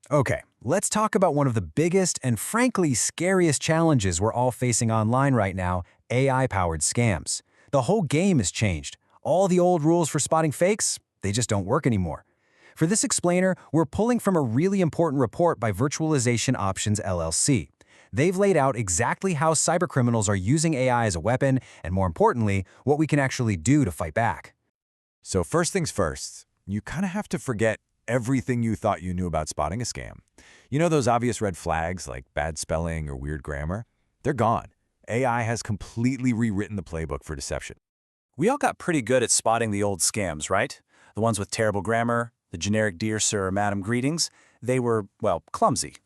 Okay, let's talk about one of the biggest and frankly scariest challenges we're all facing online right now, AI-powered scams. The whole game has changed. All the old rules for spotting fakes, they just don't work anymore. For this explainer, we're pulling from a really important report by Virtualization Options LLC. They've laid out exactly how cybercriminals are using AI as a weapon, and more importantly, what we can actually do to fight back. So first things first, you kind of have to forget everything you thought you knew about spotting a scam. You know those obvious red flags like bad spelling or weird grammar? They're gone. AI has completely rewritten the playbook for deception. We all got pretty good at spotting the old scams, right? The ones with terrible grammar, the generic dear sir or madam greetings, they were, well, clumsy.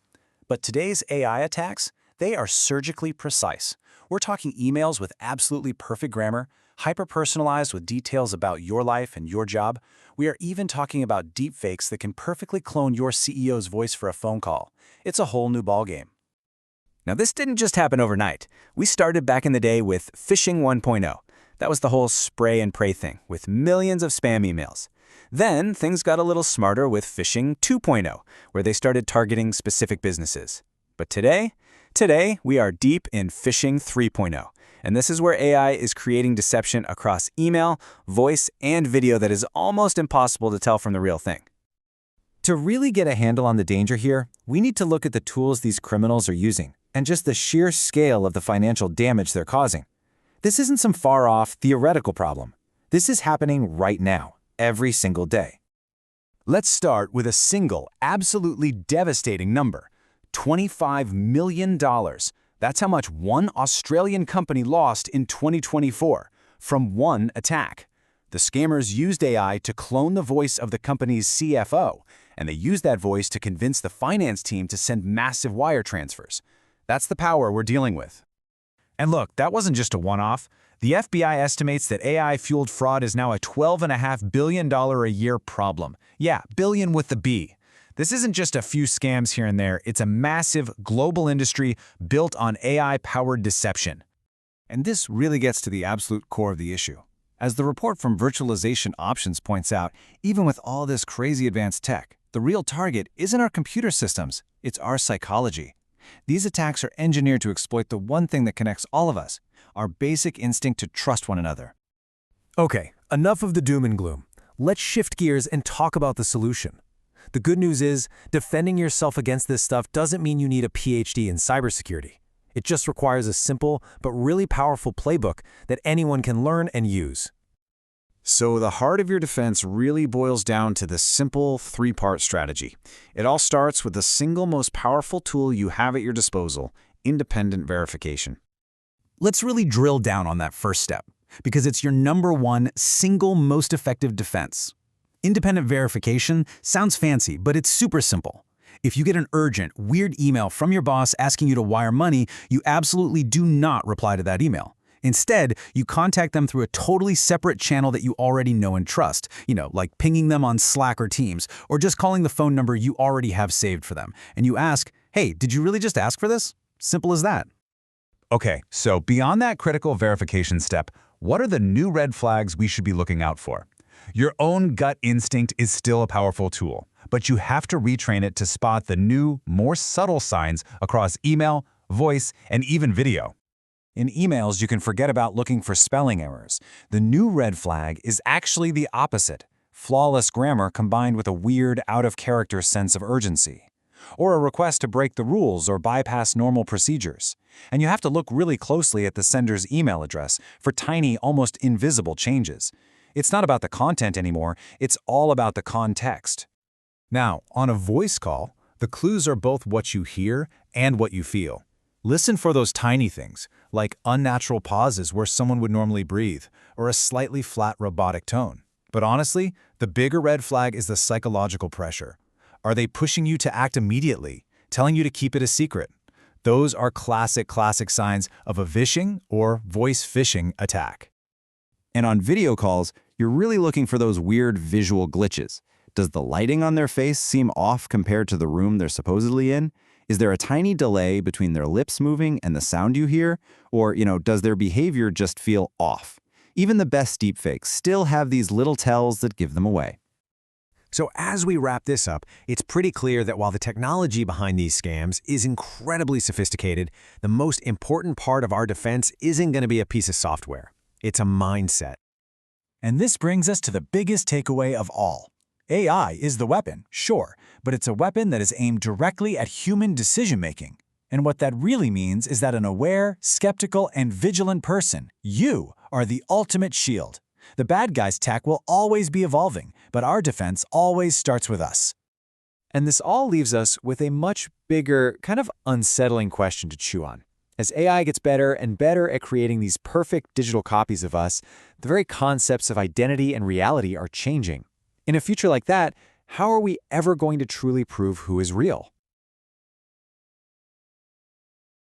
But today's AI attacks, they are surgically precise. We're talking emails with absolutely perfect grammar, hyper-personalized with details about your life and your job. We are even talking about deepfakes that can perfectly clone your CEO's voice for a phone call. It's a whole new ballgame. Now, this didn't just happen overnight. We started back in the day with phishing 1.0. That was the whole spray and pray thing, with millions of spam emails. Then, things got a little smarter with phishing 2.0, where they started targeting specific businesses. But today, we are deep in phishing 3.0. And this is where AI is creating deception across email, voice, and video that is almost impossible to tell from the real thing. To really get a handle on the danger here, we need to look at the tools these criminals are using and just the sheer scale of the financial damage they're causing. This isn't some far-off, theoretical problem. This is happening right now, every single day. Let's start with a single, absolutely devastating number: $25 million. That's how much one Australian company lost in 2024 from one attack. The scammers used AI to clone the voice of the company's CFO, and they used that voice to convince the finance team to send massive wire transfers. That's the power we're dealing with. And look, that wasn't just a one-off. The FBI estimates that AI-fueled fraud is now a $12.5 billion a year problem. Yeah, billion with the B. This isn't just a few scams here and there. It's a massive global industry built on AI-powered deception. And this really gets to the absolute core of the issue. As the report from Virtualization Options points out, even with all this crazy advanced tech, the real target isn't our computer systems, it's our psychology. These attacks are engineered to exploit the one thing that connects all of us, our basic instinct to trust one another. Okay, enough of the doom and gloom. Let's shift gears and talk about the solution. The good news is, defending yourself against this stuff doesn't mean you need a PhD in cybersecurity. It just requires a simple but really powerful playbook that anyone can learn and use. So the heart of your defense really boils down to this simple three-part strategy. It all starts with the single most powerful tool you have at your disposal: independent verification. Let's really drill down on that first step, because it's your number one, single most effective defense. Independent verification sounds fancy, but it's super simple. If you get an urgent, weird email from your boss asking you to wire money, you absolutely do not reply to that email. Instead, you contact them through a totally separate channel that you already know and trust, like pinging them on Slack or Teams, or just calling the phone number you already have saved for them. And you ask, hey, did you really just ask for this? Simple as that. Okay, so beyond that critical verification step, what are the new red flags we should be looking out for? Your own gut instinct is still a powerful tool, but you have to retrain it to spot the new, more subtle signs across email, voice, and even video. In emails, you can forget about looking for spelling errors. The new red flag is actually the opposite: flawless grammar combined with a weird, out-of-character sense of urgency. Or a request to break the rules or bypass normal procedures. And you have to look really closely at the sender's email address for tiny, almost invisible changes. It's not about the content anymore, it's all about the context. Now, on a voice call, the clues are both what you hear and what you feel. Listen for those tiny things, like unnatural pauses where someone would normally breathe, or a slightly flat robotic tone. But honestly, the bigger red flag is the psychological pressure. Are they pushing you to act immediately, telling you to keep it a secret? Those are classic signs of a vishing or voice phishing attack. And on video calls, you're really looking for those weird visual glitches. Does the lighting on their face seem off compared to the room they're supposedly in? Is there a tiny delay between their lips moving and the sound you hear? Or, does their behavior just feel off? Even the best deepfakes still have these little tells that give them away. So as we wrap this up, it's pretty clear that while the technology behind these scams is incredibly sophisticated, the most important part of our defense isn't going to be a piece of software. It's a mindset. And this brings us to the biggest takeaway of all. AI is the weapon, sure, but it's a weapon that is aimed directly at human decision-making. And what that really means is that an aware, skeptical, and vigilant person, you, are the ultimate shield. The bad guy's tech will always be evolving, but our defense always starts with us. And this all leaves us with a much bigger, kind of unsettling question to chew on. As AI gets better and better at creating these perfect digital copies of us, the very concepts of identity and reality are changing. In a future like that, how are we ever going to truly prove who is real?